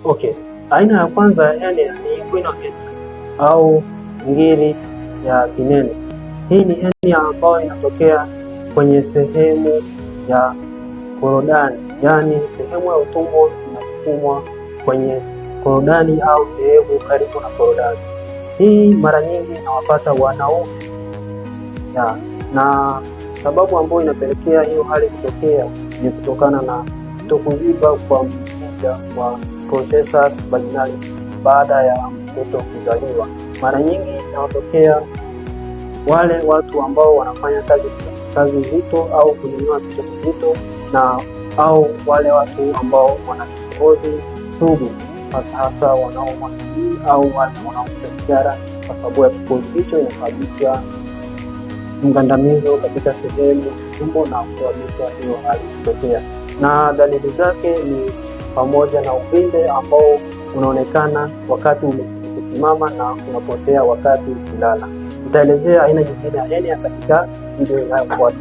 Okay, aina ya kwanza ya hernia ni inguinal hernia au ngiri ya kinene. Hii ni hernia ambayo inatokea kwenye sehemu ya korodani, yaani sehemu ya utumbo inasukumwa kwenye korodani au sehemu karibu na korodani. Hii mara nyingi inawapata wanaume na sababu ambayo inapelekea hiyo hali kutokea ni kutokana na kutokuziba kwa mrija wa processus vaginalis baada ya mtoto kuzaliwa. Mara nyingi inatokea wale watu ambao wanafanya kazi nzito au kunyanyua vitu vizito, na au wale watu ambao wana kikohozi sugu, hasa wanaoumwa au wale wanaovuta sigara, kwa sababu ya kikohozi hicho inasababisha mgandamizo katika sehemu ya tumbo na kusababisha hiyo hali kutokea. Na dalili zake ni pamoja na uvimbe ambao unaonekana wakati umesimama na unapotea wakati ukilala. Nitaelezea aina nyingine ya hernia katika video inayofuata.